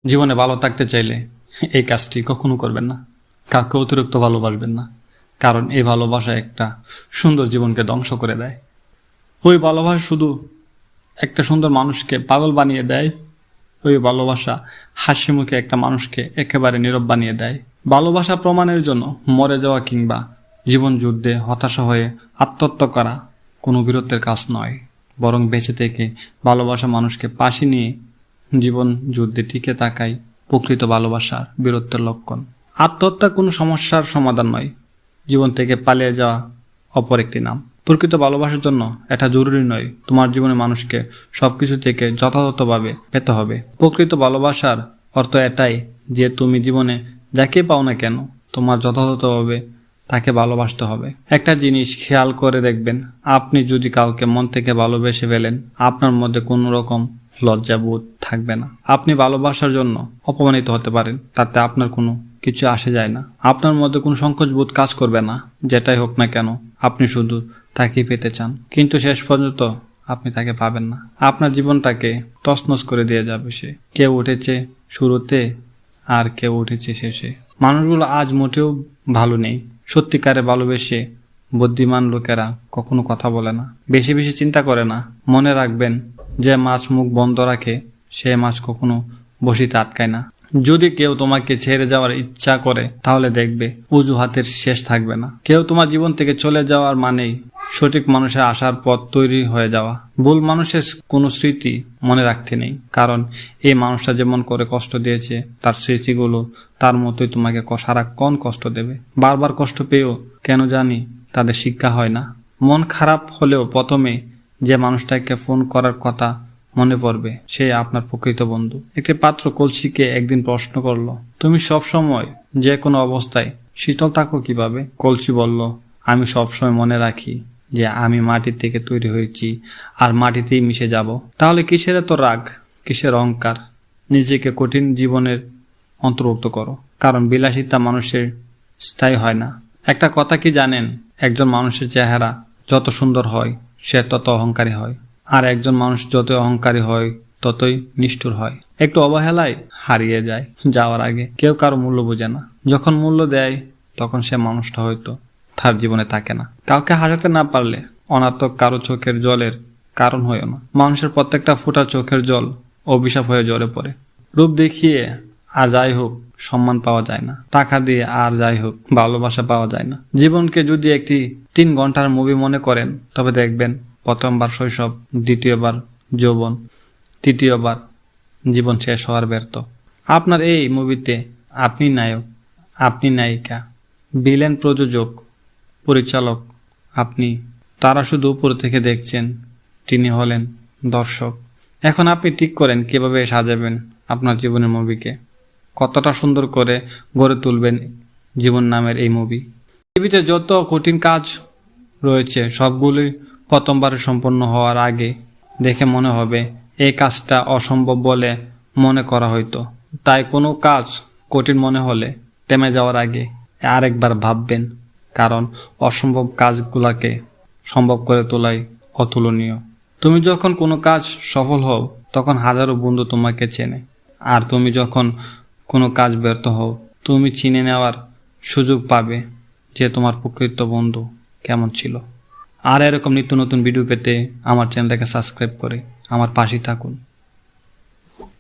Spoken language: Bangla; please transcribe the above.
জীবনে ভালো থাকতে চাইলে এই কাজটি কখনো করবেন না। কাউকে অতিরিক্ত ভালোবাসবেন না, কারণ এই ভালোবাসা একটা সুন্দর জীবনকে ধ্বংস করে দেয়। ওই ভালোবাসা শুধু একটা সুন্দর মানুষকে পাগল বানিয়ে দেয়। ওই ভালোবাসা হাসি মুখে একটা মানুষকে একেবারে নীরব বানিয়ে দেয়। ভালোবাসা প্রমাণের জন্য মরে যাওয়া কিংবা জীবন যুদ্ধে হতাশা হয়ে আত্মহত্যা করা কোনো বীরত্বের কাজ নয়, বরং বেঁচে থেকে ভালোবাসা মানুষকে পাশে নিয়ে জীবন যুদ্ধে টিকে থাকাই প্রকৃত ভালোবাসার বীরত্বের লক্ষণ। আত্মহত্যা কোনো সমস্যার সমাধান নয়, জীবন থেকে পালিয়ে যাওয়া অপর একটি নাম। প্রকৃত ভালোবাসার জন্য এটা জরুরি নয় তোমার জীবনে মানুষকে সবকিছু থেকে যথাযথভাবে পেতে হবে। প্রকৃত ভালোবাসার অর্থ এটাই যে তুমি জীবনে যাকে পাও না কেন তোমার যথাযথভাবে তাকে ভালোবাসতে হবে। একটা জিনিস খেয়াল করে দেখবেন, আপনি যদি কাউকে মন থেকে ভালোবেসে ফেলেন, আপনার মধ্যে কোনো রকম লজ্জাবোধ থাকবে না। আপনি ভালোবাসার জন্য অপমানিত হতে পারেন, তাতে আপনার কোনো কিছু আসে যায় না। আপনার মধ্যে কোনো সংকোচবোধ কাজ করবে না। যেটাই হোক না কেন আপনি শুধু তাকে পেতে চান, কিন্তু শেষ পর্যন্ত আপনি তাকে পাবেন না। আপনার জীবনটাকে তছনছ করে দিয়ে যাবে সে। কেউ উঠেছে শুরুতে আর কেউ উঠেছে শেষে। মানুষগুলো আজ মোটেও ভালো নেই। সত্যিকারে ভালোবেসে বুদ্ধিমান লোকেরা কখনো কথা বলে না, বেশি বেশি চিন্তা করে না। মনে রাখবেন, যে মাছ মুখ বন্ধ রাখে সে মাছ কখনো বসিতে আটকায় না। যদি কেউ তোমাকে ছেড়ে যাওয়ার ইচ্ছা করে তাহলে দেখবে অজুহাতের শেষ থাকবে না। কেউ তোমার জীবন থেকে চলে যাওয়ার মানেই সঠিক মানুষের আসার পথ তৈরি হয়ে যাওয়া। ভুল মানুষের কোনো স্মৃতি মনে রাখতে নেই, কারণ এই মানুষটা যেমন করে কষ্ট দিয়েছে তার স্মৃতিগুলো তার মতোই তোমাকে সারাক্ষণ কষ্ট দেবে। বারবার কষ্ট পেয়েও কেন জানি তাদের শিক্ষা হয় না। মন খারাপ হলেও প্রথমে যে মানুষটাকে ফোন করার কথা মনে পড়বে সে আপনার প্রকৃত বন্ধু। একটি পাত্র কলসিকে একদিন প্রশ্ন করলো, তুমি সব সময় যে কোনো অবস্থায় শীতল থাকো কিভাবে? কলসি বলল, আমি সবসময় মনে রাখি যে আমি মাটির থেকে তৈরি হয়েছি আর মাটিতেই মিশে যাব। তাহলে কিসের এত রাগ, কিসের অহংকার? নিজেকে কঠিন জীবনের অন্তর্ভুক্ত করো, কারণ বিলাসিতা মানুষের স্থায়ী হয় না। একটা কথা কি জানেন, একজন মানুষের চেহারা যত সুন্দর হয় সে তত অহংকারী হয়, আর একজন মানুষ যত অহংকারী হয় ততই নিষ্ঠুর হয়। একটু অবহেলায় হারিয়ে যায় যাওয়ার আগে। কেউ কারো মূল্য বোঝে না, যখন মূল্য দেয় তখন সে মানুষটা হয়তো তার জীবনে থাকে না। কাউকে হারাতে না পারলে অনাত্মক কারো চোখের জলের কারণ হয়েও না। মানুষের প্রত্যেকটা ফোঁটা চোখের জল অভিশাপ হয়ে জ্বরে পড়ে। রূপ দেখিয়ে আর যাই হোক সম্মান পাওয়া যায় না, টাকা দিয়ে আর যাই হোক ভালোবাসা পাওয়া যায় না। জীবনকে যদি একটি 3 ঘন্টার মুভি মনে করেন তবে দেখবেন প্রথমবার শৈশব, দ্বিতীয়বার যৌবন, তৃতীয়বার জীবন শেষ হওয়ার ব্যর্থ। আপনার এই মুভিতে আপনি নায়ক, আপনি নায়িকা, ভিলেন, প্রযোজক, পরিচালক আপনি। তারা শুধু উপর থেকে দেখছেন, তিনি হলেন দর্শক। এখন আপনি ঠিক করেন কিভাবে সাজাবেন আপনার জীবনের মুভিকে, কতটা সুন্দর করে গড়ে তুলবেন জীবন নামের এই মুভি। পৃথিবীতে যত কঠিন কাজ রয়েছে সবগুলোই প্রথমবার সম্পন্ন হওয়ার আগে দেখে মনে হবে এই কাজটা অসম্ভব বলে মনে করা হয়তো। তাই কোনো কাজ কঠিন মনে হলে থেমে যাওয়ার আগে আরেকবার ভাববেন, কারণ অসম্ভব কাজগুলোকে সম্ভব করে তোলাই অতুলনীয়। তুমি যখন কোনো কাজ সফল হও তখন হাজারো বন্ধু তোমাকে চেনে, আর তুমি যখন কোনো কাজ ব্যর্থ হও তুমি চিনে নেওয়ার সুযোগ পাবে যে তোমার প্রকৃত বন্ধু কেমন ছিল। আর এরকম নিত্য নতুন ভিডিও পেতে আমার চ্যানেলটাকে সাবস্ক্রাইব করে আমার পাশেই থাকুন।